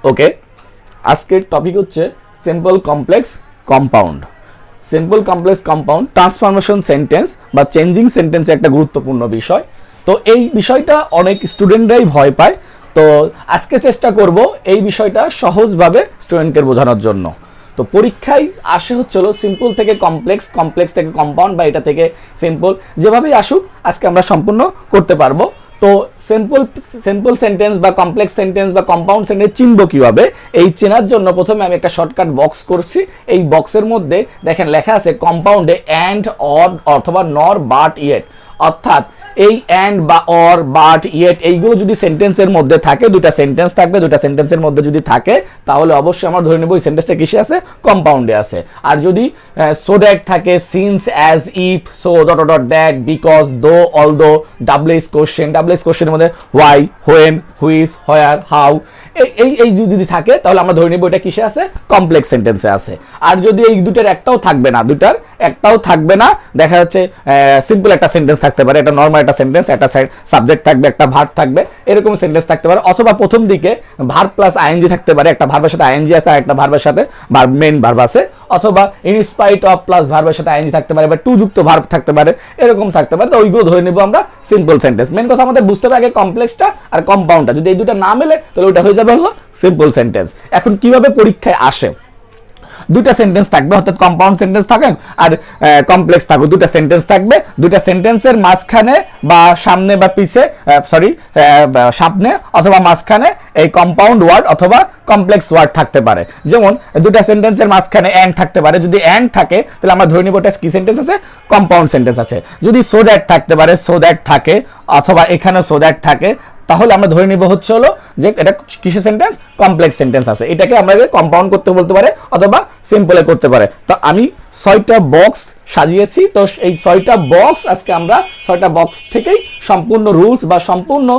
ওকে, আজকের টপিক হচ্ছে simple complex compound. Simple complex compound transformation sentence বা চেঞ্জিং সেন্টেন্সে একটা গুরুত্বপূর্ণ বিষয়। তো এই বিষয়টা অনেক স্টুডেন্টরাই ভয় পায়। তো আজকে চেষ্টা করব এই বিষয়টা সহজভাবে স্টুডেন্টকে বোঝানোর জন্য। তো পরীক্ষায় আসে হচ্ছিল সিম্পল থেকে কমপ্লেক্স, কমপ্লেক্স থেকে কম্পাউন্ড বা এটা থেকে সিম্পল, যেভাবেই আসুক আজকে আমরা সম্পূর্ণ করতে পারবো। তো সিম্পল সেন্টেন্স বা কমপ্লেক্স সেন্টেন্স বা কম্পাউন্ড সেন্টেন্স চিনব কিভাবে, এই চেনার জন্য প্রথমে আমি একটা শর্টকাট বক্স করছি। এই বক্সের মধ্যে দেখেন লেখা আছে কম্পাউন্ডে অ্যান্ড, অর অথবা নর, বাট, ইয়েট। অর্থাৎ এই অ্যান্ড বা অর, বাট, ইয়েট এইগুলো যদি সেন্টেন্সের মধ্যে থাকে, দুটা সেন্টেন্স থাকবে, দুটা সেন্টেন্সের মধ্যে যদি থাকে তাহলে অবশ্যই আমরা ধরে নেব এই সেন্টেন্সটা কিসে আছে, কম্পাউন্ডে আছে। আর যদি সো দ্যাট থাকে, since, as, if, so, dot dot that, because, দো, অলদো, ডাবলএস কোশ্চেন, ডাবলএস কোশ্চেনের মধ্যে why, when, which, where, how, এই যদি থাকে তাহলে আমরা ধরে নেব এটা কিসে আছে, কমপ্লেক্স সেন্টেন্সে আছে। আর যদি এই দুটার একটাও থাকবে না, দেখা যাচ্ছে সিম্পল একটা সেন্টেন্স থাকতে পারে, একটা নর্মাল একটা সেন্টেন্স, একটা সাবজেক্ট থাকবে, একটা ভার্ব থাকবে, এরকম সেন্টেন্স থাকতে পারে। অথবা প্রথম দিকে ভার্ব প্লাস আইএনজি থাকতে পারে, একটা ভার্বের সাথে আইএনজি আছে আর একটা ভার্বের সাথে মেইন ভার্ব আছে। অথবা ইন স্পাইট অফ প্লাস ভার্বের সাথে আইএনজি থাকতে পারে বা টু যুক্ত ভার্ব থাকতে পারে, এরকম থাকতে পারে। তো ওইগুলো ধরে নেব আমরা সিম্পল সেন্টেন্স। মেইন কথা আমাদের বুঝতে হবে আগে কমপ্লেক্সটা আর কম্পাউন্ডটা, যদি এই দুটো না মেলে তাহলে ওটা হয়ে যাবে হলো সিম্পল সেন্টেন্স। এখন কিভাবে পরীক্ষায় আসে, দুটা সেন্টেন্স থাকবে, অর্থাৎ কম্পাউন্ড সেন্টেন্স থাকেন আর কমপ্লেক্স থাকবে, দুটা সেন্টেন্স থাকবে, দুটা সেন্টেন্সের মাঝখানে বা সামনে বা পিছে সামনে অথবা মাঝখানে এই কম্পাউন্ড ওয়ার্ড অথবা কমপ্লেক্স ওয়ার্ড থাকতে পারে। যেমন দুটা সেন্টেন্সের মাঝখানে অ্যান্ড থাকতে পারে, যদি অ্যান্ড থাকে তাহলে আমরা ধরে নিব এটা কি সেন্টেন্স আছে, কম্পাউন্ড সেন্টেন্স আছে। যদি সো দ্যাট থাকতে পারে, সো দ্যাট থাকে, অথবা এখানে সো দ্যাট থাকে, তাহলে আমরা ধরে নিব হচ্ছে হলো যে এটা কিসের সেন্টেন্স, কমপ্লেক্স সেন্টেন্স আছে। এটাকে আমরা কম্পাউন্ড করতে বলতে পারে অথবা সিম্পলে করতে পারে। তো আমি 6টা বক্স সাজিয়েছি। তো এই 6টা বক্স আজকে আমরা 6টা বক্স থেকেই সম্পূর্ণ রুলস বা সম্পূর্ণ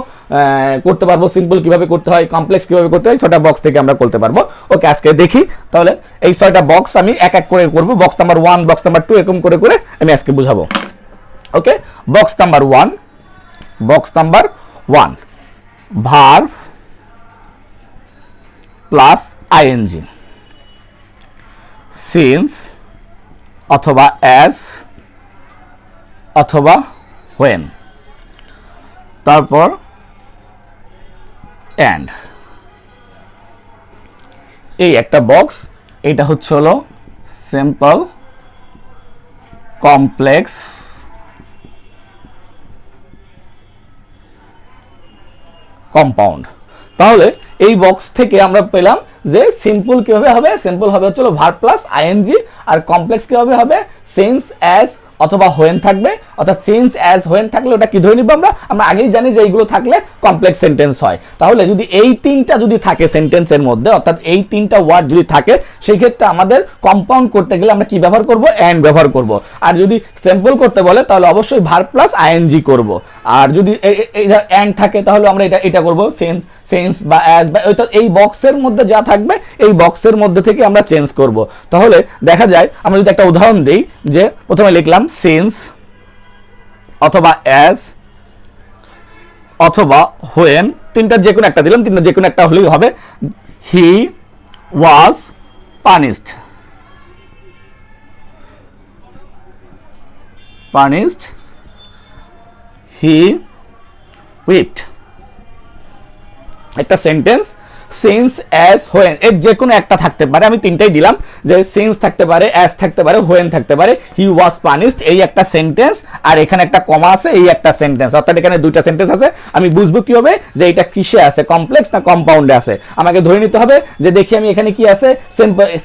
করতে পারবো, সিম্পল কিভাবে করতে হয়, কমপ্লেক্স কিভাবে করতে হয়, 6টা বক্স থেকে আমরা করতে পারবো। ওকে, আজকে দেখি তাহলে এই 6টা বক্স আমি এক এক করে করবো। বক্স নাম্বার 1, বক্স নাম্বার 2 এরকম করে করে আমি আজকে বুঝাবো। Okay, box number 1, box number 1, verb plus ING, since অথবা অ্যাজ অথবা হোয়েন, তারপর অ্যান্ড। এই একটা বক্স, এটা হচ্ছে হলো সিম্পল কমপ্লেক্স কম্পাউন্ড। তাহলে এই বক্স থেকে আমরা পেলাম যে সিম্পল কিভাবে হবে, সিম্পল হবে হচ্ছে ভার্ব প্লাস আইএনজি, আর কমপ্লেক্স কিভাবে হবে, সিন্স, অ্যাজ অথবা হোয়েন থাকবে। অর্থাৎ সিন্স, অ্যাজ, হোয়েন থাকলে ওটা কি ধরে নিব আমরা আগেই জানি যে এইগুলো থাকলে কমপ্লেক্স সেন্টেন্স হয়। তাহলে যদি এই তিনটা যদি থাকে সেন্টেন্সের মধ্যে, অর্থাৎ এই তিনটা ওয়ার্ড যদি থাকে, সেই ক্ষেত্রে আমাদের কম্পাউন্ড করতে গেলে আমরা কি ব্যবহার করব, অ্যান্ড ব্যবহার করব। আর যদি সিম্পল করতে বলে তাহলে অবশ্যই ভার্ব প্লাস আইএনজি করব। আর যদি অ্যান্ড থাকে তাহলে আমরা এটা করব, সেন্স বা অ্যাজ বা এই বক্সের মধ্যে যা থাকবে এই বক্সের মধ্যে থেকে আমরা চেঞ্জ করব। তাহলে দেখা যায় আমরা যদি একটা উদাহরণ দিই, যে প্রথমে লিখলাম সিন্স অথবা অ্যাজ অথবা হোয়েন, তিনটা যে কোনো একটা দিলাম, তিনটা যে কোনো একটা হলেই হবে। হি ওয়াজ পানিশড, হি উইপড। একটা সেন্টেন্স সিন্স, অ্যাজ, হোয়েন এর যে কোনো একটা থাকতে পারে, আমি তিনটাই দিলাম, যে সিন্স থাকতে পারে, অ্যাজ থাকতে পারে, হোয়েন থাকতে পারে। হি ওয়াজ পানিশড এই একটা সেন্টেন্স, আর এখানে একটা কমা আছে এই একটা সেন্টেন্স, অর্থাৎ এখানে দুইটা সেন্টেন্স আছে। আমি বুঝবো কি হবে যে এটা কিসে আছে, কমপ্লেক্স না কম্পাউন্ডে আছে। আমাকে ধরে নিতে হবে যে দেখি আমি এখানে কি আছে,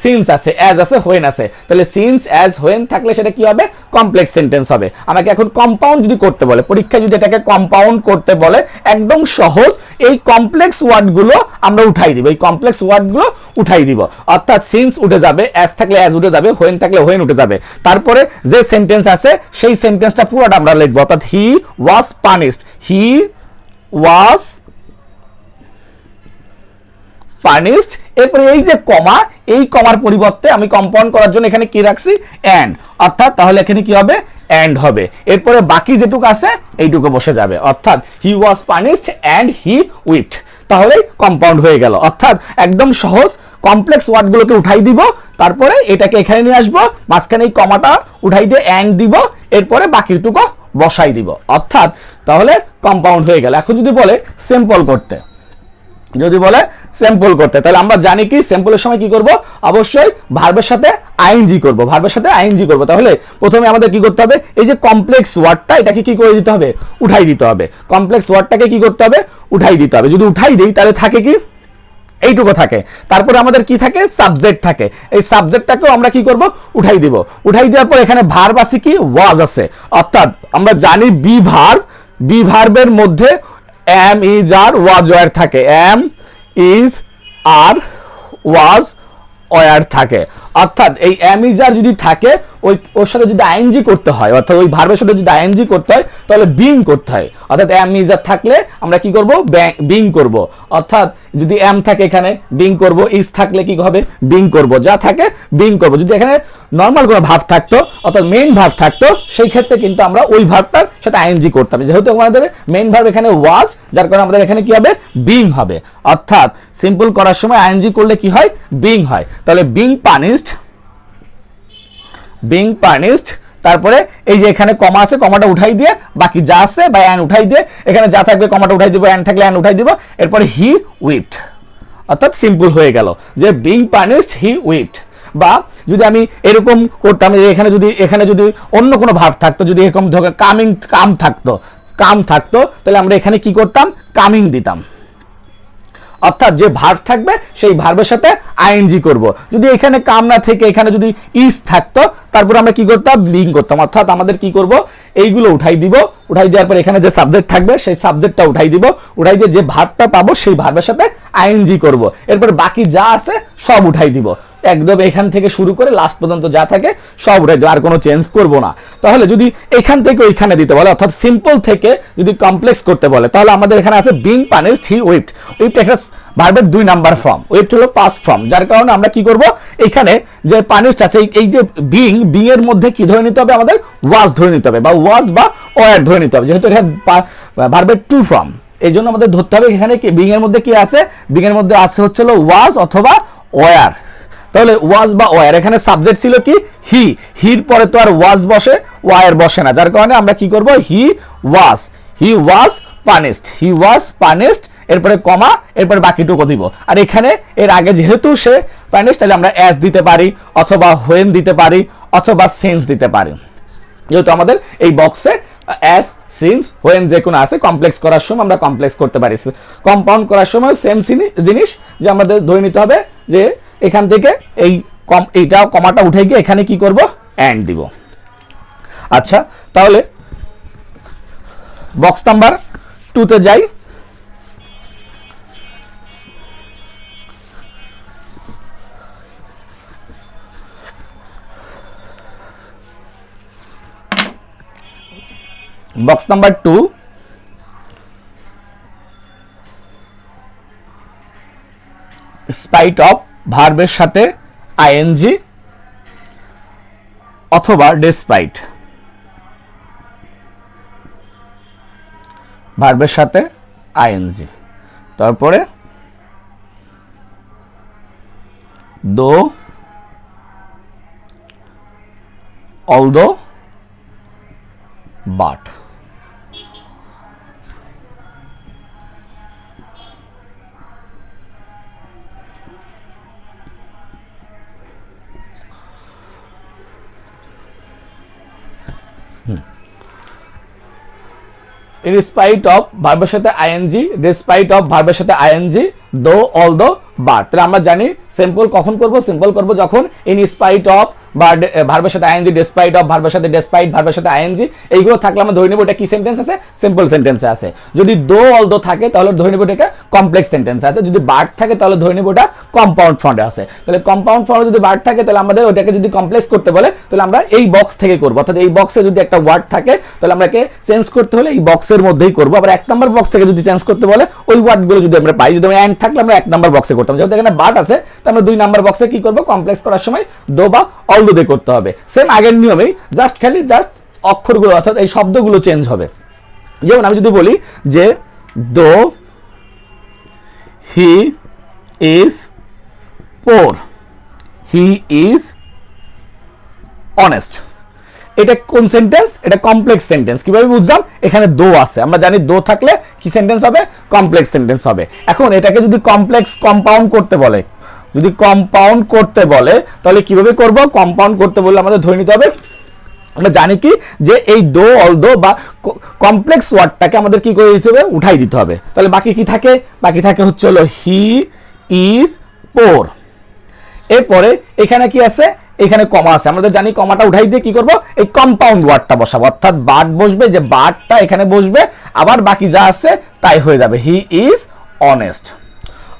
সিন্স আছে, অ্যাজ আছে, হোয়েন আছে। তাহলে সিন্স, অ্যাজ, হোয়েন থাকলে সেটা কি হবে, কমপ্লেক্স সেন্টেন্স হবে। আমাকে এখন কম্পাউন্ড যদি করতে বলে, পরীক্ষায় যদি এটাকে কম্পাউন্ড করতে বলে, একদম সহজ, এই কমপ্লেক্স ওয়ার্ডগুলো আমরা উঠাই দিব, এই কমপ্লেক্স ওয়ার্ডগুলো উঠাই দিব। অর্থাৎ সিন্স উঠে যাবে, অ্যাজ থাকলে অ্যাজ উঠে যাবে, হোয়েন থাকলে হোয়েন উঠে যাবে। তারপরে যে সেন্টেন্স আছে সেই সেন্টেন্সটা পুরোটা আমরা লিখবো। অর্থাৎ he was punished, he was punished. এরপরে এই যে কমা, এই কমার পরিবর্তে আমি কম্পাউন্ড করার জন্য এখানে কি রাখছি, অ্যান্ড। অর্থাৎ তাহলে এখানে কি হবে, অ্যান্ড হবে। এরপরে বাকি যেটুকু আছে এইটুকু বসে যাবে। অর্থাৎ he was punished and he weeped. তাহলে কম্পাউন্ড হয়ে গেল। অর্থাৎ একদম সহজ, কমপ্লেক্স ওয়ার্ডগুলোকে উঠাই দিব, তারপরে এটাকে এখানে নিয়ে আসবো, মাঝখানে এই কমাটা উঠাই দিয়ে অ্যান্ড দিব, এরপরে বাকিটুকু বসাই দিব, অর্থাৎ তাহলে কম্পাউন্ড হয়ে গেল। এখন যদি বলে সিম্পল করতে, তাহলে আমরা জানি কি সিম্পলের সময় কি করব, অবশ্যই ভার্বের সাথে আইএনজি করব, তাহলে প্রথমে আমাদের কি করতে হবে, এই যে কমপ্লেক্স ওয়ার্ডটা এটাকে কি করে দিতে হবে, উঠাই দিতে হবে। কমপ্লেক্স ওয়ার্ডটাকে কি করতে হবে, উঠাই দিতে হবে। যদি উঠাই দেই তাহলে থাকে কি, এইটুকু থাকে। তারপরে আমাদের কি থাকে, সাবজেক্ট থাকে। এই সাবজেক্টটাকেও আমরা কি করব, উঠাই দিব। উঠাই দেওয়ার পর এখানে ভার্ব আছে কি, ওয়াজ আছে। অর্থাৎ আমরা জানি বি ভার্বের মধ্যে am is are was were থাকে, am is are was were থাকে। অর্থাৎ এই এম ইজ আর যদি থাকে, ওর সাথে যদি আইএনজি করতে হয়, অর্থাৎ ওই ভার্বের সাথে যদি আইএনজি করতে হয় তাহলে বিং করতে হয়। অর্থাৎ এম ইজ আর থাকলে আমরা কি করব, বিং করব। অর্থাৎ যদি এম থাকে এখানে বিং করব, ইজ থাকলে কি হবে, বিং করব, যা থাকে বিং করব। যদি এখানে নর্মাল কোনো ভার্ব থাকতো, অর্থাৎ মেইন ভার্ব থাকতো, সেই ক্ষেত্রে কিন্তু আমরা ওই ভার্বটার সাথে আইএনজি করতাম। যেহেতু আমাদের মেইন ভার্ব এখানে ওয়াজ, যার কারণে আমাদের এখানে কি হবে, বিং হবে। অর্থাৎ সিম্পল করার সময় আইএনজি করলে কি হয়, বিং হয়। তাহলে বিং পানিশড, তারপরে এই যে এখানে কমা আছে, কমাটা উঠাই দিয়ে বাকি যা আছে বা অ্যান উঠাই দিয়ে, এখানে যা থাকবে কমাটা উঠাই দিব, অ্যান থাকলে অ্যান উঠাই দিব, এরপরে হি উইপড। অর্থাৎ সিম্পল হয়ে গেল যে বিং পানিশড হি উইপড। বা যদি আমি এরকম করতাম, এখানে যদি অন্য কোনো ভার্ব থাকতো, যদি এরকম কাম থাকতো, তাহলে আমরা এখানে কি করতাম, কামিং দিতাম। অর্থাৎ যে ভার্ব থাকবে সেই ভার্বের সাথে আইএনজি করব। যদি এখানে কাম না থেকে এখানে যদি ইজ থাকতো, তারপর আমরা কি করতাম, বিং করতাম। অর্থাৎ আমাদের কি করব, এইগুলো উঠাই দিব, উঠাই দেওয়ার পর এখানে যে সাবজেক্ট থাকবে সেই সাবজেক্টটা উঠাই দিব, উঠাই দিয়ে যে ভার্বটা পাবো সেই ভার্বের সাথে আইএনজি করব। এরপর বাকি যা আছে সব উঠাই দিব, একদম এখান থেকে শুরু করে লাস্ট পর্যন্ত যা থাকে সব উঠাই দেবো, আর কোনো চেঞ্জ করব না। তাহলে যদি এখান থেকে ওইখানে দিতে বলে, অর্থাৎ সিম্পল থেকে যদি কমপ্লেক্স করতে বলে, তাহলে আমাদের এখানে আছে বিং পানিশড হি উইপড। উইপড একটা ভার্বের 2 নাম্বার ফর্ম, উইপড হলো পাস্ট ফর্ম, যার কারণে আমরা কি করব, এখানে যে পানিশড আছে এই যে বিং এর মধ্যে কি ধরে নিতে হবে, আমাদের ওয়াজ ধরে নিতে হবে, বা ওয়াজ বা ওয়ার ধরে নিতে হবে। যেহেতু এখানে ভার্বের 2 ফর্ম, এই জন্য আমাদের ধরতে হবে এখানে কি বিং এর মধ্যে কি আছে, বিং এর মধ্যে আছে হচ্ছে ওয়াজ অথবা ওয়ার। তাহলে ওয়াজ বা ওয়ার, এখানে সাবজেক্ট ছিল কি, হির পরে তো আর ওয়াজ বসে, ওয়ার বসে না, যার কারণে আমরা কি করব, হি ওয়াজ পানিশড, এরপরে কমা, এরপরে বাকিটুকু দিব। আর এখানে এর আগে যেহেতু সে পানিশড, তাহলে আমরা অ্যাজ দিতে পারি, অথবা হোয়েন দিতে পারি, অথবা সিন্স দিতে পারি। যেহেতু আমাদের এই বক্সে অ্যাজ, সিন্স, হোয়েন যে কোনো আছে, কমপ্লেক্স করার সময় আমরা কমপ্লেক্স করতে পারি। কম্পাউন্ড করার সময় সেম জিনিস, যে আমাদের ধরে নিতে হবে যে এখান থেকে এইটা কমাটা উঠে গিয়ে এখানে কি করব, অ্যান্ড দিব। আচ্ছা, তাহলে বক্স নাম্বার 2 তে যাই। বক্স নাম্বার 2, স্পাইট অফ ভার্বের সাথে আইএনজি অথবা ডেসপাইট, ভার্বের সাথে আইএনজি, তারপরে দো, although, but. In spite of ভার্বের সাথে আইএনজি, ডেসপাইট অফ ভার্বের সাথে আইএনজি, দো, অলদো, বাট। তাহলে আমরা জানি সিম্পল কখন করব, সিম্পল করব যখন ইন স্পাইট অফ বা ভার্বের সাথে আইএনজি, ডেসপাইট অফ ভার্বের সাথে ডেসপাইট, ভার্বের সাথে আইএনজি, এইগুলো থাকলে আমরা ধরে নেব এটা কি সেন্টেন্স আছে, সিম্পল সেন্টেন্সে আছে। যদি দো অলদো থাকে তাহলে ধরে নেব এটা কমপ্লেক্স সেন্টেন্সে আছে। যদি বাট থাকে তাহলে ধরে নেব এটা কম্পাউন্ড ফর্মে আছে। তাহলে কম্পাউন্ড ফর্মে যদি বাট থাকে তাহলে আমাদের ওটাকে যদি কমপ্লেক্স করতে বলে তাহলে আমরা এই বক্স থেকে করব। অর্থাৎ এই বক্সে যদি একটা ওয়ার্ড থাকে তাহলে আমরা একে চেঞ্জ করতে হলে এই বক্সের মধ্যেই করব। আবার 1 নম্বর বক্স থেকে যদি চেঞ্জ করতে বলে ওই ওয়ার্ডগুলো যদি আমরা পাই, যদি অ্যান্ড থাকলে আমরা 1 নম্বর বক্সে করতাম। যেহেতু এখানে বাট আছে তাহলে আমরা 2 নম্বর বক্সে কি করব, কমপ্লেক্স করার সময় দো বা অলদো দিয়ে করতে হবে। সেম আগের নিয়মেই, জাস্ট অক্ষরগুলো অর্থাৎ এই শব্দগুলো চেঞ্জ হবে। যেমন আমি যদি বলি যে though he is poor, he is honest. এটা কোন সেন্টেন্স? এটা কমপ্লেক্স সেন্টেন্স। কিভাবে বুঝলাম? এখানে দো আছে, আমরা জানি দো থাকলে কি সেন্টেন্স হবে? কমপ্লেক্স সেন্টেন্স হবে। এখন এটাকে যদি কমপ্লেক্স কম্পাউন্ড করতে বলে, যদি কম্পাউন্ড করতে বলে তাহলে কিভাবে করব? কম্পাউন্ড করতে বললে আমাদের ধরে নিতে হবে, আমরা জানি কি যে এই দো অল দো বা কমপ্লেক্স ওয়ার্ডটাকে আমাদের কি করে দিতে হবে? উঠাই দিতে হবে। তাহলে বাকি কি থাকে? বাকি থাকে হচ্ছে হলো হি ইজ পোর। এরপরে এখানে কি আছে? এখানে কমা আছে, আমাদের জানি কমাটা উঠাই দিয়ে কি করব? এই কম্পাউন্ড ওয়ার্ডটা বসাবো, অর্থাৎ বাট বসবে, যে বাটটা এখানে বসবে, আবার বাকি যা আছে তাই হয়ে যাবে। হি ইজ অনেস্ট,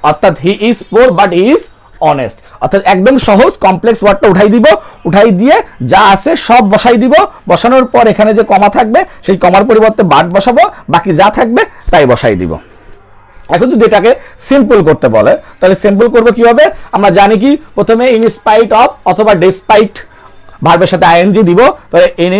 অর্থাৎ he is poor but he is honest. অর্থাৎ একদম সহজ, কমপ্লেক্স ওয়ার্ডটা উঠাই দিব, উঠাই দিয়ে যা আছে সব বসাই দিব, বসানোর পর এখানে যে কমা থাকবে সেই কমার পরিবর্তে বাট বসাবো, বাকি যা থাকবে তাই বসাই দিব। এখন যদি এটাকে সিম্পল করতে বলে তাহলে সিম্পল করব কিভাবে? আমরা জানি কি প্রথমে ইন স্পাইট অফ অথবা ডিসপাইট ভার্বের সাথে আইএনজি দিব, তাহলে ইন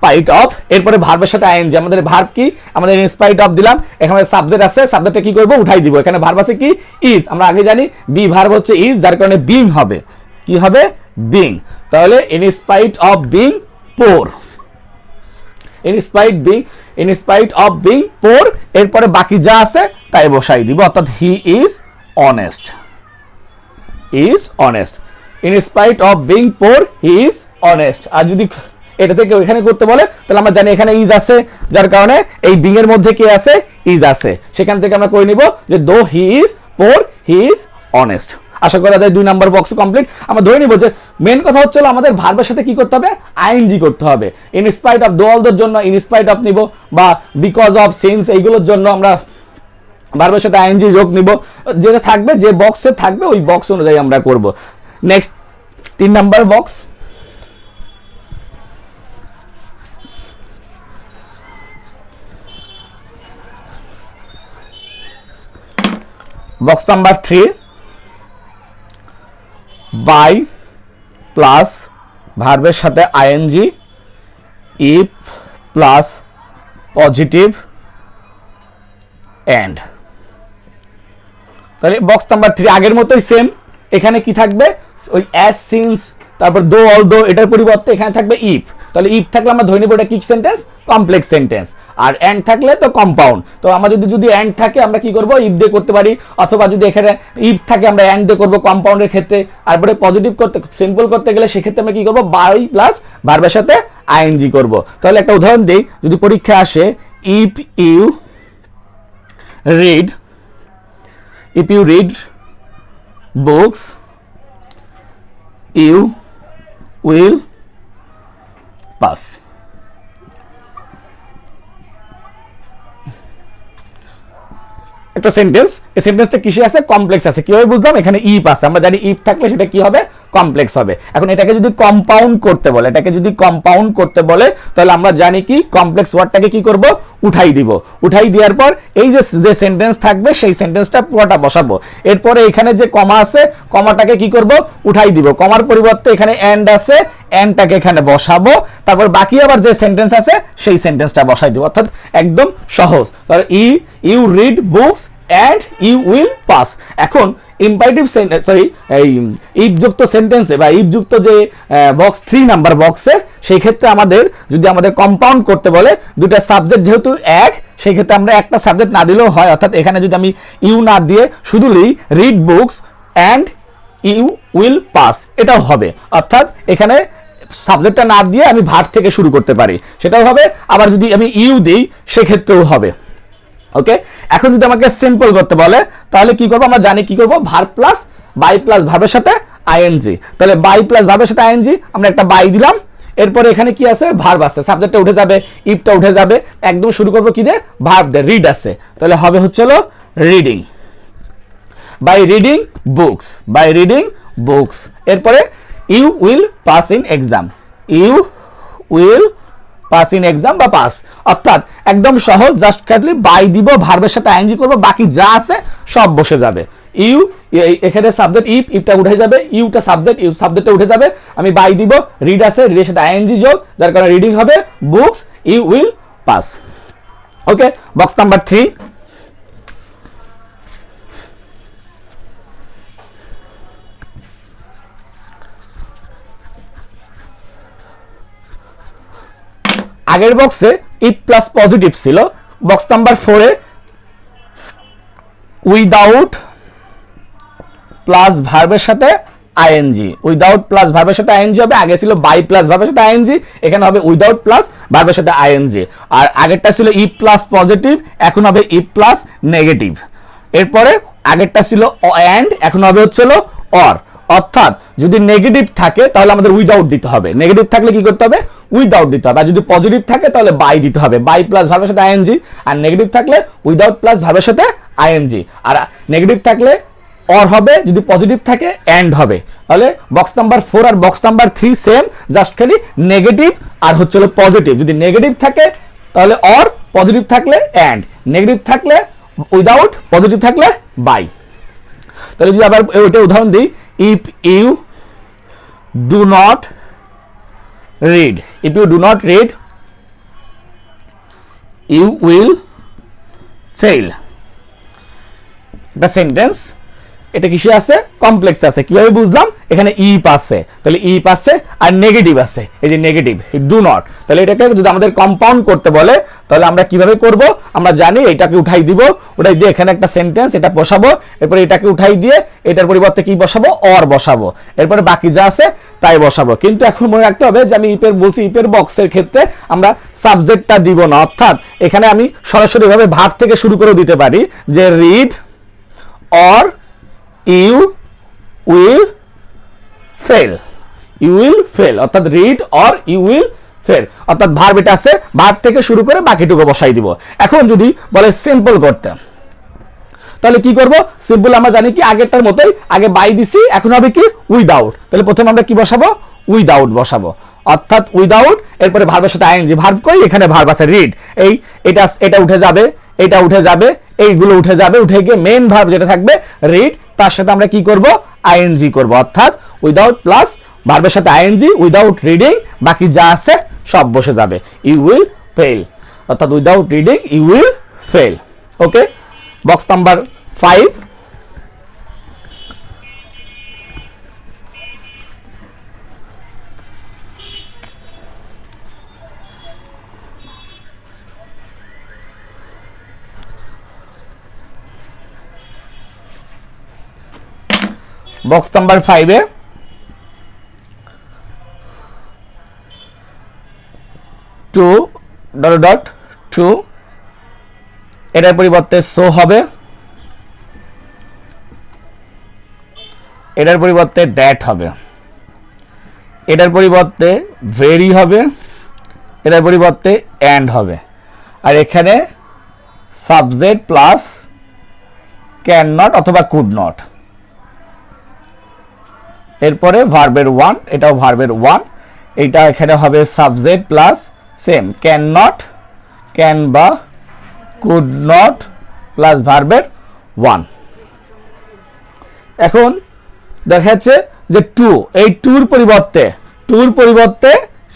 স্পাইট অফ, এরপরে ভার্বের সাথে আইএনজি। আমাদের ভার্ব কি? আমাদের ইন স্পাইট অফ দিলাম, এখানে সাবজেক্ট আছে, সাবজেক্টটা কি করব? উঠাই দিব। এখানে ভার্ব আছে কি? ইজ। আমরা আগে জানি বি ভার্ব হচ্ছে ইজ, যার কারণে বিং হবে। কি হবে? বিং। তাহলে in spite of being poor, in spite of being poor, এরপরে বাকি যা আছে তাই বসাই দিব, অর্থাৎ he is honest, is honest. In spite of being poor he is honest. আর যদি এটা থেকে এখানে করতে বলে তাহলে আমরা জানি এখানে ইজ আছে, যার কারণে এই বিং এর মধ্যে কি আছে? ইজ আছে। সেখান থেকে আমরা করে নিব যে though he is poor he is honest. আশা করা যায় 2 নাম্বার বক্স কমপ্লিট। আমরা ধরে নিব যে মেন কথা হচ্ছে আমাদের ভার্বের সাথে কি করতে হবে? আইএনজি করতে হবে। ইন স্পাইট অফ দো অল দোর জন্য ইন স্পাইট অফ নিব, বা বিকজ অফ সিন্স এইগুলোর জন্য আমরা ভার্বের সাথে আইএনজি যোগ নিব। যেটা থাকবে, যে বক্সে থাকবে ওই বক্স অনুযায়ী আমরা করব। Next 3 number box. Box number 3, by plus ভার্বের সাথে ing, if plus positive and. তাহলে বক্স নাম্বার 3 আগের মতোই সেম। এখানে কি থাকবে? ওই অ্যাজ সিন্স, তারপর দো অল দো, এটার পরিবর্তে এখানে থাকবে ইফ। তাহলে ইফ থাকলে আমরা ধরে নেব এটা কি সেন্টেন্স? Complex sentence. আর এন্ড থাকলে তো কম্পাউন্ড। তো আমরা যদি এন্ড থাকে আমরা কি করব? ইফ দিয়ে করতে পারি, অথবা যদি এখানে ইফ থাকে আমরা এন্ড দিয়ে করব কম্পাউন্ডের ক্ষেত্রে। তারপরে পজিটিভ করতে, সিম্পল করতে গেলে সেক্ষেত্রে আমরা কি করব? বাই প্লাস ভার্বের সাথে আইএনজি করব। তাহলে একটা উদাহরণ দেই, যদি পরীক্ষা আসে if you read books you will pass. একটা সেন্টেন্স, এই সেন্টেন্সটা কিসে আছে? কমপ্লেক্স আছে। কিভাবে বুঝলাম? এখানে ইফ আছে, আমরা জানি ইফ থাকলে সেটা কি হবে? কমপ্লেক্স হবে। এখন এটাকে যদি কম্পাউন্ড করতে বলে, তাহলে আমরা জানি কি কমপ্লেক্স ওয়ার্ডটাকে কি করব? উঠাই দিব। উঠাই দেওয়ার পর এই যে সেন্টেন্স থাকবে সেই সেন্টেন্সটা পুরোটা বসাবো। এরপরে এখানে যে কমা আছে, কমাটাকে কি করব? উঠাই দিব। কমার পরিবর্তে এখানে এন্ড আছে, এন্ডটাকে এখানে বসাবো। তারপর বাকি আবার যে সেন্টেন্স আছে সেই সেন্টেন্সটা বসাই দিব, অর্থাৎ একদম সহজ। তাহলে you read books and you will pass। এখন ইম্পারেটিভ সেন্টেন্স, সরি, এই ইফ যুক্ত সেন্টেন্সে বা ইফ যুক্ত যে বক্স 3 নাম্বার বক্সে, সেই ক্ষেত্রে আমাদের কম্পাউন্ড করতে বলে, দুটো সাবজেক্ট যেহেতু এক, সেই ক্ষেত্রে আমরা একটা সাবজেক্ট না দিলেও হয়। অর্থাৎ এখানে যদি আমি ইউ না দিয়ে শুধু লিখি read books and you will pass, এটাও হবে। অর্থাৎ এখানে সাবজেক্টটা না দিয়ে আমি ভার্ব থেকে শুরু করতে পারি, সেটাও হবে। আবার যদি আমি ইউ দিই সেক্ষেত্রেও হবে। ওকে, এখন যদি আমাকে সিম্পল করতে বলে তাহলে কি করব? আমরা জানি কি করব? ভার্ব প্লাস বাই প্লাস ভার্বের সাথে আইএনজি। তাহলে বাই প্লাস ভার্বের সাথে আইএনজি, আমরা একটা বাই দিলাম। এরপরে এখানে কি আছে? ভার্ব আছে, সাবজেক্টটা উঠে যাবে, ইফটা উঠে যাবে। একদম শুরু করব কি দিয়ে? ভার্ব দিয়ে। রিড আছে, তাহলে হবে হচ্ছে রিডিং। By reading books. এরপরে you will pass in exam, you will pass in exam বা পাস। অর্থাৎ একদম সহজ, জাস্ট খালি বাই দিব, ভার্বের সাথে আইএনজি করব, বাকি যা আছে সব বসে যাবে। ইউ, এখানে সাবজেক্ট ইফটা উঠে যাবে, ইউটা সাবজেক্টটা উঠে যাবে। আমি বাই দিব, রিড আছে, রিডের সাথে আইএনজি যোগ, যার কারণে রিডিং হবে books you will pass. Okay, box number 3। আগের বক্সে ইফ প্লাস পজিটিভ ছিল, বক্স নাম্বার 4 এ উইদাউট প্লাস ভার্বের সাথে আইএনজি, উইদাউট প্লাস ভার্বের সাথে আইএনজি হবে। আগে ছিল বাই প্লাস ভার্বের সাথে আইএনজি, এখানে হবে উইদাউট প্লাস ভার্বের সাথে আইএনজি। আর আগেরটা ছিল ইফ প্লাস পজিটিভ, এখন হবে ইফ প্লাস নেগেটিভ। এরপরে আগেরটা ছিল অ্যান্ড, এখন হবে হচ্ছিল অর। অর্থাৎ যদি নেগেটিভ থাকে তাহলে আমাদের উইদাউট দিতে হবে, নেগেটিভ থাকলে কি করতে হবে, উইদাউট দিতে হবে। আর যদি পজিটিভ থাকে তাহলে বাই দিতে হবে, বাই প্লাস ভার্বের সাথে আইএনজি। আর নেগেটিভ থাকলে উইদাউট প্লাস ভার্বের সাথে আইএনজি। আর নেগেটিভ থাকলে অর হবে, যদি পজিটিভ থাকে অ্যান্ড হবে। তাহলে বক্স নাম্বার 4 আর বক্স নাম্বার 3 সেম, জাস্ট খালি নেগেটিভ আর হচ্ছে পজিটিভ। যদি নেগেটিভ থাকে তাহলে অর, পজিটিভ থাকলে অ্যান্ড, নেগেটিভ থাকলে উইদাউট, পজিটিভ থাকলে বাই। তাহলে যদি আবার ওইটা উদাহরণ দিই, if you do not read, if you do not read you will fail. The sentence এটা কিসে আছে, কমপ্লেক্স আছে। কিভাবে বুঝলাম, এখানে ইফ আছে, তাহলে ইফ আছে আর নেগেটিভ আছে, এই যে নেগেটিভ ডু নট। তাহলে এটাকে যদি আমাদের কম্পাউন্ড করতে বলে তাহলে আমরা কিভাবে করব, আমরা জানি এটাকে উঠাই দিব, উঠাই দিয়ে এখানে একটা সেন্টেন্স এটা বসাবো, এরপরে এটাকে উঠাই দিয়ে এটার পরিবর্তে কি বসাবো, অর বসাবো, এরপরে বাকি যা আছে তাই বসাবো। কিন্তু এখন মনে রাখতে হবে যে আমি ইফের বলছি, ইফের বক্সের ক্ষেত্রে আমরা সাবজেক্টটা দিব না, অর্থাৎ এখানে আমি সরাসরি ভাবে ভার্ব থেকে শুরু করে দিতে পারি যে read or you will fail, you will fail, অর্থাৎ read or you will fail, অর্থাৎ ভার্ব এটা আছে, ভার্ব থেকে শুরু করে বাকিটুকু বসাই দিব। এখন যদি বলে সিম্পল করতে তাহলে কি করব, সিম্পল আমরা জানি কি আগেরটার মতোই, আগে বাই দিছি, এখন হবে কি উইদাউট। তাহলে প্রথমে আমরা কি বসাবো, উইদাউট বসাবো, অর্থাৎ উইদাউট, এরপরে ভার্বের সাথে আইএনজি। ভার্ব কই, এখানে ভার্ব আছে রিড, এটা উঠে যাবে, এটা উঠে যাবে, এইগুলো উঠে যাবে, উঠে গিয়ে মেইন ভার্ব যেটা থাকবে রিড, তার সাথে আমরা কি করব, আইএনজি করব। অর্থাৎ উইদাউট প্লাস ভার্বের সাথে আইএনজি, উইদাউট রিডিং, বাকি যা আছে সব বসে যাবে, ইউ উইল ফেল, অর্থাৎ without reading you will fail. Okay, box number 5, box number 5 এ টু ডট ডট টু, এটার পরিবর্তে সো হবে, এটার পরিবর্তে দ্যাট হবে, এটার পরিবর্তে ভেরি হবে, এটার পরিবর্তে অ্যান্ড হবে। আর এখানে সাবজেক্ট প্লাস ক্যান নট অথবা কুড নট, এরপরে ভার্বের 1, এটাও ভার্বের 1, এটা এখানে হবে subject plus same can not, can বা কুড নট প্লাস ভার্বের 1। এখন দেখা যাচ্ছে যে টু, এই টুর পরিবর্তে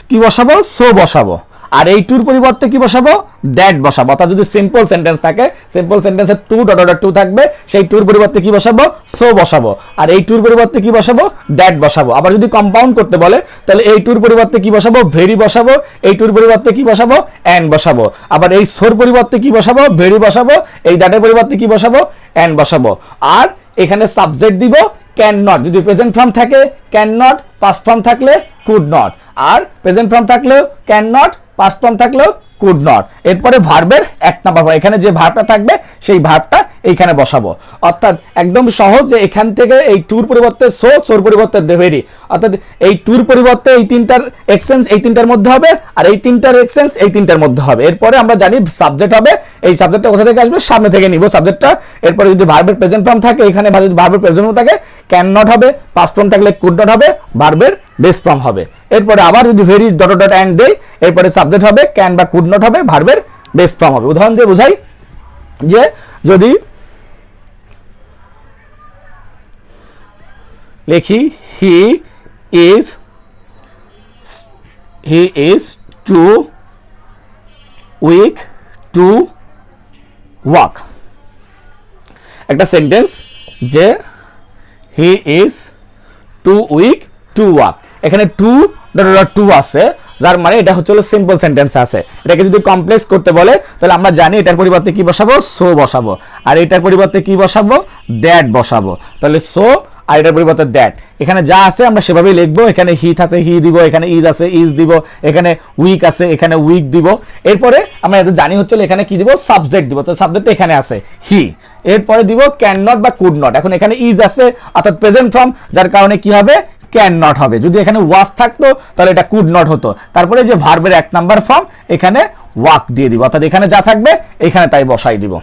কি বসাবো, সো বসাবো, আর এই টুর পরিবর্তে কি বসাবো, দ্যাট বসাবো। অর্থাৎ যদি সিম্পল সেন্টেন্স থাকে, সিম্পল সেন্টেন্সে টু ডট ডট টু থাকবে, সেই টুর পরিবর্তে কি বসাবো, সো বসাবো, আর এই টুর পরিবর্তে কি বসাবো, দ্যাট বসাবো। আবার যদি কম্পাউন্ড করতে বলে তাহলে এই টুর পরিবর্তে কি বসাবো, ভেরি বসাবো, এই টুর পরিবর্তে কি বসাবো, অ্যান্ড বসাবো, আবার এই সোর পরিবর্তে কি বসাবো, ভেরি বসাবো, এই দ্যাটের পরিবর্তে কি বসাবো, অ্যান্ড বসাবো। আর এখানে সাবজেক্ট দিব ক্যান নট, যদি প্রেজেন্ট ফর্ম থাকে ক্যান নট, পাস্ট ফর্ম থাকলে কুড নট, আর প্রেজেন্ট ফর্ম থাকলেও ক্যান নট, পাস্ট ফর্ম থাকলেও কুড নট। এরপরে ভার্বের 1 নাম্বার, এখানে যে ভার্বটা থাকবে সেই ভার্বটা এইখানে বসাবো। অর্থাৎ একদম সহজ যে এখান থেকে এই টুর পরিবর্তে সো, সোর পরিবর্তে ভেরি, অর্থাৎ এই টুর পরিবর্তে এই তিনটার এক্সচেঞ্জ এই তিনটার মধ্যে হবে, আর এই তিনটার এক্সচেঞ্জ এই তিনটার মধ্যে হবে। এরপরে আমরা জানি সাবজেক্ট হবে, এই সাবজেক্টটা কোথা থেকে আসবে, সামনে থেকে নিব সাবজেক্টটা। এরপরে যদি ভার্বের প্রেজেন্ট ফর্ম থাকে, এখানে যদি ভার্বের প্রেজেন্ট ফর্ম থাকে ক্যান নট হবে, পাস্ট ফর্ম থাকলে কুড নট হবে, ভার্বের বেস ফর্ম হবে। এরপরে আবার যদি ভেরি ডট ডট অ্যান্ড দেই, এরপরে সাবজেক্ট হবে ক্যান বা কুড নট হবে, ভার্বের বেস ফর্ম হবে। উদাহরণ দিয়ে বোঝাই যে যদি লিখি he is too weak to walk, একটা সেন্টেন্স যে he is too weak to walk, এখানে টু ডট ডট টু আছে, যার মানে এটা হচ্ছে হলো সিম্পল সেন্টেন্স আছে। এটাকে যদি কমপ্লেক্স করতে বলে তাহলে আমরা জানি এটার পরিবর্তে কি বসাবো, সো বসাবো, আর এটার পরিবর্তে কি বসাবো, দ্যাট বসাবো। তাহলে সো আর এটার পরিবর্তে দ্যাট, এখানে যা আছে আমরা সেভাবেই লিখবো। এখানে হিথ আছে হি দিব, এখানে ইজ আছে ইজ দিব, এখানে উইক আছে এখানে উইক দিব। এরপরে আমরা এটা জানি হচ্ছে এখানে কি দিব, সাবজেক্ট দিব। তো সাবজেক্ট এখানে আছে হি, এরপরে দিব ক্যান নট বা কুড নট। এখন এখানে ইজ আছে অর্থাৎ প্রেজেন্ট ফর্ম, যার কারণে কি হবে, ক্যান নট হবে। যদি এখানে ওয়াজ থাকতো তাহলে এটা কুড নট হতো। তারপরে যে ভার্বের 1 নাম্বার ফর্ম এখানে ওয়াক দিয়ে দিব, অর্থাৎ এখানে যা থাকবে এখানে তাই বসাই দিব।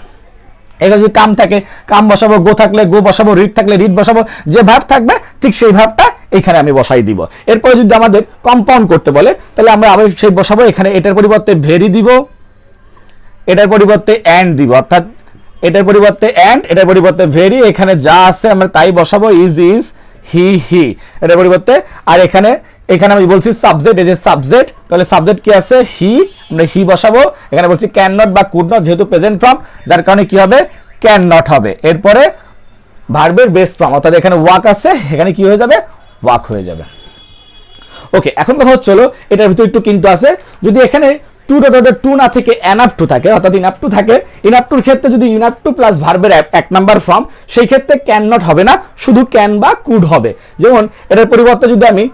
এটা যদি কাম থাকে কাম বসাবো, গো থাকলে গো বসাবো, রিড থাকলে রিড বসাবো, যে ভার্ব থাকবে ঠিক সেই ভার্বটা এখানে আমি বসাই দিব। এরপরে যদি আমাদের কম্পাউন্ড করতে বলে তাহলে আমরা আবার সেই বসাবো। এখানে এটার পরিবর্তে ভেরি দিব, এটার পরিবর্তে অ্যান্ড দিব, অর্থাৎ এটার পরিবর্তে অ্যান্ড, এটার পরিবর্তে ভেরি, এখানে যা আছে আমরা তাই বসাবো, ইজ ইজ, হি হি, এটার পরিবর্তে। আর এখানে আমি বলছি সাবজেক্ট, এই যে সাবজেক্ট, তাহলে সাবজেক্ট কি আছে, হি, আমরা হি বসাবো। এখানে বলছি ক্যান নট বা কুড নট, যেহেতু প্রেজেন্ট ফর্ম যার কারণে কি হবে, ক্যান নট হবে। এরপরে ভার্বের বেস ফর্ম, অর্থাৎ এখানে ওয়াক আছে, এখানে কি হয়ে যাবে, ওয়াক হয়ে যাবে। ওকে, এখন কথা হচ্ছে হলো এটার ভিতরে একটু কিন্তু আছে, যদি এখানে টু ডট টু না থেকে এনাফ টু থাকে, অর্থাৎ ইনাফ টু থাকে, ইনাফ টুর ক্ষেত্রে যদি ইনাফ টু প্লাস ভার্বের 1 নাম্বার ফর্ম, সেই ক্ষেত্রে ক্যান নট হবে না, শুধু ক্যান বা কুড হবে। যেমন এটার পরিবর্তে যদি আমি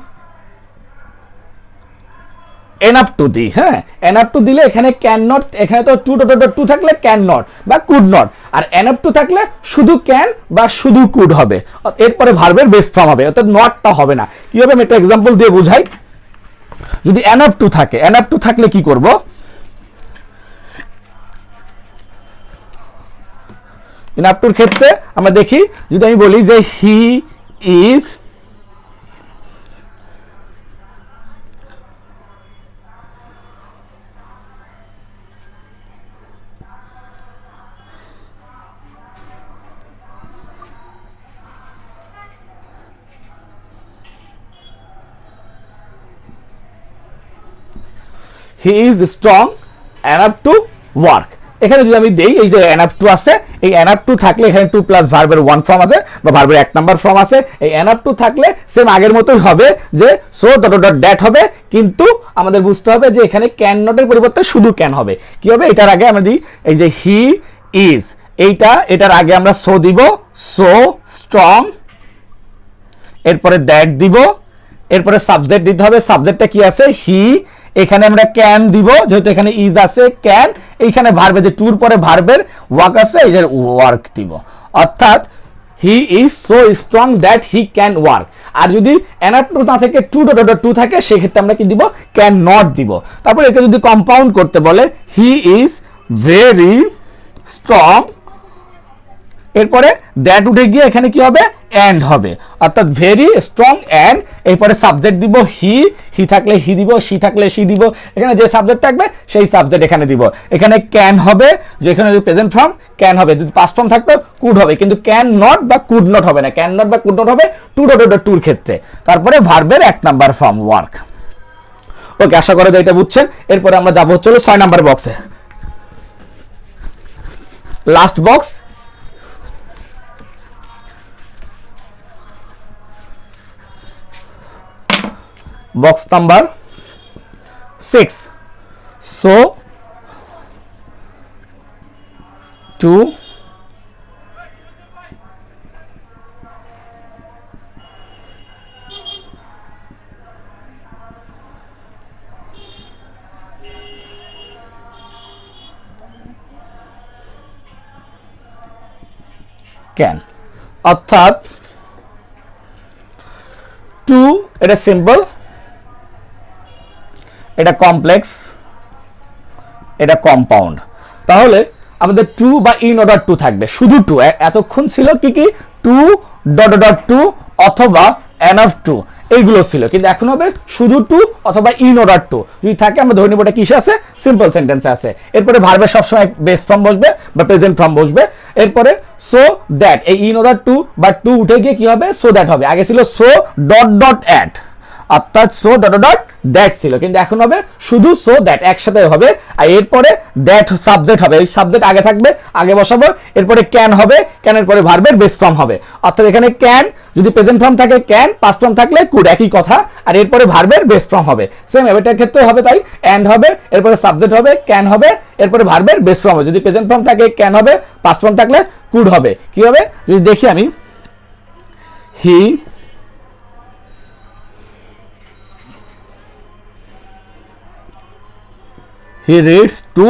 এনাফ টু দিই, হ্যাঁ এনাফ টু দিলে এখানে ক্যান নট, এখানে তো টু ডট টু থাকলে ক্যান নট বা could not, R enough to থাকলে শুধু ক্যান বা শুধু কুড হবে। এরপরে ভার্বের বেস ফর্ম হবে, অর্থাৎ নটটা হবে না। কি হবে আমি একটা এক্সাম্পল দিয়ে বুঝাই। যদি এনাফ টু থাকে, এনাফ টু থাকলে কি করব, এনাফ টুর ক্ষেত্রে আমরা দেখি, যদি আমি বলি যে he is he is strong enough to work, এখানে যদি আমি দেই এই যে enough to আছে, এই enough to থাকলে এখানে টু প্লাস ভার্বের 1 ফর্ম আছে বা ভার্বের 1 নাম্বার ফর্ম আছে, এই enough to থাকলে সেম আগের মতোই হবে যে সো ডট ডট দ্যাট হবে, কিন্তু আমাদের বুঝতে হবে যে এখানে ক্যান নটের পরিবর্তে শুধু ক্যান হবে। কি হবে, এটার আগে আমরা দিই এই যে হি ইজ, এটার আগে আমরা সো দিব, সো স্ট্রং, এরপরে দ্যাট দিব, এরপরে সাবজেক্ট দিতে হবে, সাবজেক্টটা কি আছে, হি, এখানে আমরা ক্যান দিব যেহেতু এখানে ইজ আছে, ক্যান, এইখানে ভার্বে যে টুর পরে ভার্বের ওয়ার্ক আছে, এই যে ওয়ার্ক দিব, অর্থাৎ he is so strong that he can work. আর যদি এনাফ টু না থেকে টু ডট ডট টু থাকে সেক্ষেত্রে আমরা কি দিব, ক্যান নট দিব। তারপরে একে যদি কম্পাউন্ড করতে বলে, হি ইজ ভেরি স্ট্রং, এরপরে দ্যাট উঠে গিয়ে এখানে কি হবে, এন্ড হবে, অর্থাৎ ভেরি স্ট্রং এন্ড, এরপরে সাবজেক্ট দিব হি, হি থাকলে হি দিব, সি থাকলে সি দিব, এখানে যে সাবজেক্ট থাকবে সেই সাবজেক্ট এখানে দিব। এখানে ক্যান হবে, যেখানে যদি প্রেজেন্ট ফর্ম ক্যান হবে, যদি পাস্ট ফর্ম থাকতো কুড হবে, কিন্তু ক্যান নট বা কুড নট হবে না, ক্যান নট বা কুড নট হবে টু ডট ডট টুর ক্ষেত্রে। তারপরে ভার্বের 1 নাম্বার ফর্ম ওয়ার্ক। ওকে, আশা করা যায় এটা বুঝছেন। এরপরে আমরা যাবো হচ্ছে 6 নাম্বার বক্সে, last box, box number 6. So to can, অর্থাৎ টু এটা সিম্পল, এটা কমপ্লেক্স, এটা কম্পাউন্ড। তাহলে আমাদের টু বা ইন অর্ডার টু থাকবে, শুধু টু, এতক্ষণ ছিল কি কি টু ডট ডট টু অথবা এনাফ টু, এইগুলো ছিল, কিন্তু এখন হবে শুধু টু অথবা ইন অর্ডার টু। যদি থাকে আমরা ধরে নিব এটা কিসে আছে, সিম্পল সেন্টেন্সে আছে। এরপরে ভার্বের সবসময় বেস ফর্ম বসবে বা প্রেজেন্ট ফর্ম বসবে। এরপরে সো দ্যাট, এই ইন অর্ডার টু বা টু উঠে গিয়ে কি হবে, সো দ্যাট হবে। আগে ছিল সো ডট ডট অ্যাট, অর্থাৎ সো ডট ডট দ্যাট ছিল, কিন্তু এখন হবে শুধু সো দ্যাট একসাথে হবে। আর এরপরে দ্যাট সাবজেক্ট হবে, এই সাবজেক্ট আগে থাকবে, আগে বসাবো, এরপরে ক্যান হবে, ক্যানের পরে ভার্বের বেস ফর্ম হবে। অর্থাৎ এখানে ক্যান যদি প্রেজেন্ট ফর্ম থাকে ক্যান, পাস্ট ফর্ম থাকলে কুড, একই কথা। আর এরপরে ভার্বের বেস ফর্ম হবে, সেম এটার ক্ষেত্রেও হবে তাই। অ্যান্ড হবে, এরপরে সাবজেক্ট হবে, ক্যান হবে, এরপরে ভার্বের বেস ফর্ম হবে। যদি প্রেজেন্ট ফর্ম থাকে ক্যান হবে, পাস্ট ফর্ম থাকলে কুড হবে। কি হবে যদি দেখি আমি, হি reads to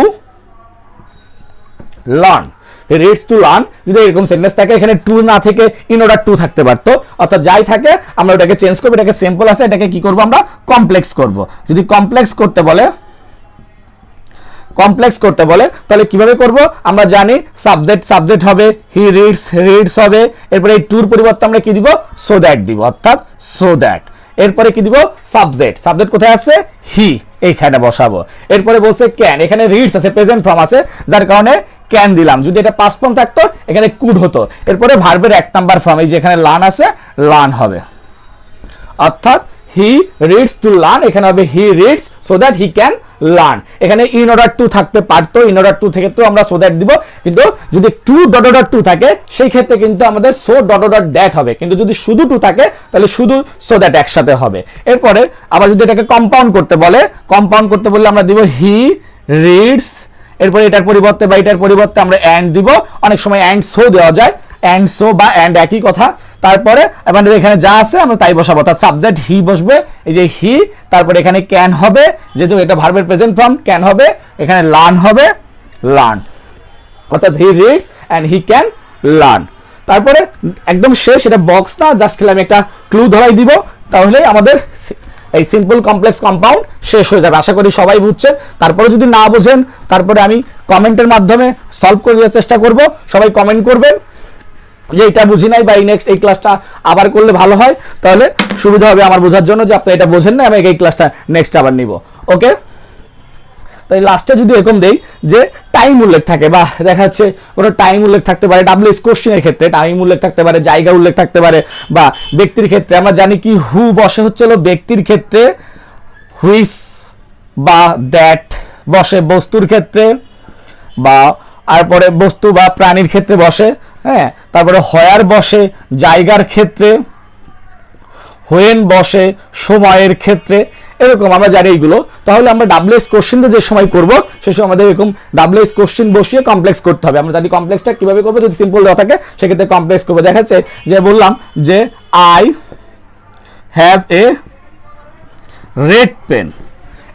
learn, he reads to learn। যদি এরকম সেন্টেন্স থাকে, এখানে টু না থেকে ইন অর্ডার টু থাকতে পারতো, অর্থাৎ যাই থাকে আমরা ওটাকে চেঞ্জ করবো। এটাকে সিম্পল আছে, এটাকে কি করবো আমরা কমপ্লেক্স করব। যদি কমপ্লেক্স করতে বলে, কমপ্লেক্স করতে বলে তাহলে কিভাবে করব আমরা জানি, সাবজেক্ট সাবজেক্ট হবে, হি রিডস রিডস হবে, এরপরে এই টুর পরিবর্তে আমরা কি দিব, সো দ্যাট দিব, অর্থাৎ সো দ্যাট। এরপরে কি দিব, সাবজেক্ট, সাবজেক্ট কোথায় আছে, হি, এইখানে বসাবো। এরপরে বলছে ক্যান, এখানে রিডস আছে, প্রেজেন্ট ফর্ম আছে, যার কারণে ক্যান দিলাম। যদি এটা পাস্ট ফর্ম থাকতো এখানে কুড হতো। এরপরে ভার্বের এক নাম্বার ফর্ম, এই যে এখানে লার্ন আছে, লার্ন হবে। অর্থাৎ হি রিডস টু লার্ন, এখানে হবে he reads so that he can learn. এখানে ইন অর্ডার টু থাকতে পারতো, ইন অর্ডার টু থেকে তো আমরা সো দ্যাট দিব, কিন্তু যদি টু ডট ডট টু থাকে সেই ক্ষেত্রে কিন্তু আমাদের সো ডট ডট দ্যাট হবে, কিন্তু যদি শুধু টু থাকে তাহলে শুধু সো দ্যাট একসাথে হবে। এরপরে আবার যদি এটাকে কম্পাউন্ড করতে বলে, কম্পাউন্ড করতে বললে আমরা দিব হি রিডস, এরপরে এটার পরিবর্তে বা এটার পরিবর্তে আমরা অ্যান্ড দিব। অনেক সময় অ্যান্ড সো দেওয়া যায়, অ্যান্ড সো বা অ্যান্ড একই কথা। তারপরে আমাদের এখানে যা আছে আমরা তাই বসাবো, তার সাবজেক্ট হি বসবে, এই যে হি, তারপরে এখানে ক্যান হবে, যেহেতু এটা ভার্বের প্রেজেন্ট ফর্ম ক্যান হবে, এখানে লার্ন হবে, লার্ন, অর্থাৎ he reads and he can learn. তারপরে একদম শেষ, এটা বক্স না, জাস্ট আমি একটা ক্লু ধরাই দিব, তাহলে আমাদের এই সিম্পল কমপ্লেক্স কম্পাউন্ড শেষ হয়ে যাবে। আশা করি সবাই বুঝছেন। তারপরে যদি না বোঝেন তারপরে আমি কমেন্টের মাধ্যমে সলভ করে দেওয়ার চেষ্টা করব। সবাই কমেন্ট করবেন যে এটা বুঝি নাই বা এই ক্লাসটা আবার করলে ভালো হয়, তাহলে সুবিধা হবে আমার বোঝার জন্য যে আপনি এটা বোঝেন না, আমি এই ক্লাসটা নেক্সট আবার নিব। ওকে, তাই লাস্টে যদি এরকম দেই যে টাইম উল্লেখ থাকে, বা দেখা যাচ্ছে কোনো টাইম উল্লেখ থাকতে পারে, ডাব্লিউএস কোশ্চেনের ক্ষেত্রে টাইম উল্লেখ থাকতে পারে, জায়গা উল্লেখ থাকতে পারে, বা ব্যক্তির ক্ষেত্রে আমরা জানি কি হু বসে হচ্ছে হলো ব্যক্তির ক্ষেত্রে, হুইচ বা দ্যাট বসে বস্তুর ক্ষেত্রে, বা তারপরে বস্তু বা প্রাণীর ক্ষেত্রে বসে, হ্যাঁ। তারপরে হোয়ার বসে জায়গার ক্ষেত্রে, হোয়েন বসে সময়ের ক্ষেত্রে, এরকম আমরা জানি এইগুলো। তাহলে আমরা ডাব্লিউএস কোশ্চেনটা যে সময় করব সেই সময় আমাদের এরকম ডাব্লিউএস কোশ্চেন বসিয়ে কমপ্লেক্স করতে হবে। আমরা জানি কমপ্লেক্সটা কিভাবে করবো, যদি সিম্পল দেওয়া থাকে সেক্ষেত্রে কমপ্লেক্স করবো। দেখা যাচ্ছে যে বললাম যে I have a red pen,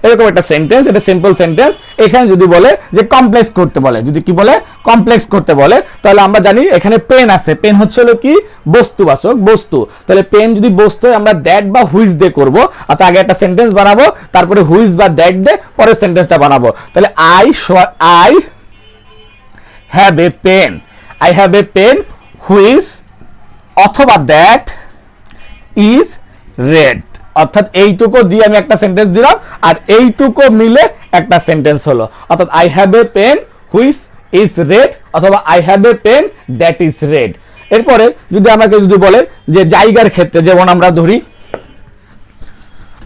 এরকম একটা সেন্টেন্স, এটা সিম্পল সেন্টেন্স। এখানে যদি বলে যে কমপ্লেক্স করতে বলে, যদি কি বলে কমপ্লেক্স করতে বলে, তাহলে আমরা জানি এখানে পেন আছে, পেন হচ্ছে হলো কি বস্তুবাচক বস্তু। তাহলে পেন যদি বস্তু আমরা দ্যাট বা হুইচ দিয়ে করবো, অর্থাৎ আগে একটা সেন্টেন্স বানাবো, তারপরে হুইচ বা দ্যাট দিয়ে পরের সেন্টেন্সটা বানাবো। তাহলে I have a pen, I have a pen which অথবা দ্যাট ইজ রেড, অর্থাৎ এইটুকু দিয়ে আমি একটা সেন্টেন্স দিলাম, আর এইটুকু মিলে একটা সেন্টেন্স হলো। অর্থাৎ I have a pen which is red অথবা I have a pen that is red. এরপরে যদি আমাকে যদি বলে যে জায়গার ক্ষেত্রে, যেমন আমরা ধরি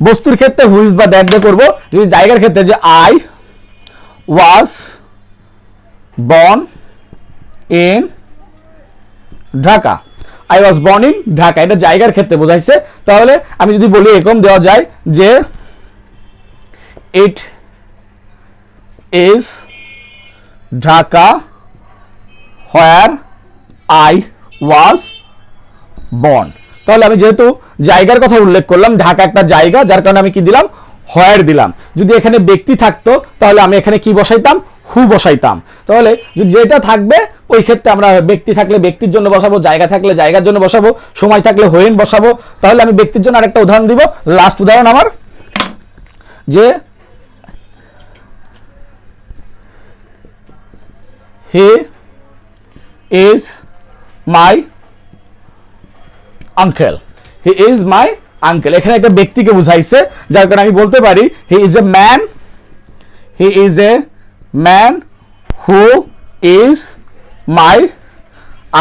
বস্তুর ক্ষেত্রে হুইচ বা দ্যাট দিয়ে করবো, যদি জায়গার ক্ষেত্রে যে I was born in Dhaka, I was born in Dhaka, এটা জায়গার ক্ষেত্রে বোঝাইছে। তাহলে আমি যদি বলি এরকম দেওয়া যায় যে it is Dhaka where I was born. তাহলে আমি যেহেতু জায়গার কথা উল্লেখ করলাম, ঢাকা একটা জায়গা, যার কারণে আমি কি দিলাম, হোয়ার দিলাম। যদি এখানে ব্যক্তি থাকতো তাহলে আমি এখানে কি বসাইতাম, হু বসাইতাম। তাহলে যদি যেটা থাকবে ওই ক্ষেত্রে আমরা ব্যক্তি থাকলে ব্যক্তির জন্য বসাবো, জায়গা থাকলে জায়গার জন্য বসাবো, সময় থাকলে হোয়েন বসাবো। তাহলে আমি ব্যক্তির জন্য আরেকটা উদাহরণ দিব, লাস্ট উদাহরণ আমার, যে he is my uncle, he is my uncle, এখানে একটা ব্যক্তিকে বুঝাইছে, যার কারণে আমি বলতে পারি he is a man, he is a man who is my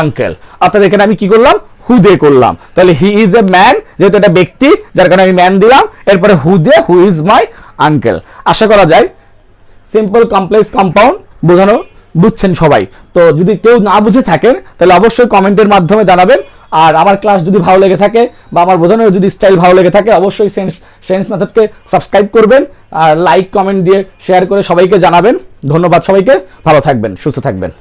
uncle. অর্থাৎ এখানে আমি কি করলাম, হু দিয়ে করলাম, তাহলে হি ইজ এ ম্যান, যেহেতু এটা ব্যক্তি যার কারণে আমি ম্যান দিলাম, এরপরে হু দিয়ে হু ইজ মাই আঙ্কেল। আশা করা যায় সিম্পল কমপ্লেক্স কম্পাউন্ড বোঝানো বুঝছেন সবাই। তো যদি কেউ না বুঝে থাকেন তাহলে অবশ্যই কমেন্টের মাধ্যমে জানাবেন। আর আমার ক্লাস যদি ভালো লেগে থাকে বা আমার বোঝানোর যদি স্টাইল ভালো লেগে থাকে অবশ্যই সেন্স মেথডকে সাবস্ক্রাইব করবেন আর লাইক কমেন্ট দিয়ে শেয়ার করে সবাইকে জানাবেন। ধন্যবাদ সবাইকে, ভালো থাকবেন, সুস্থ থাকবেন।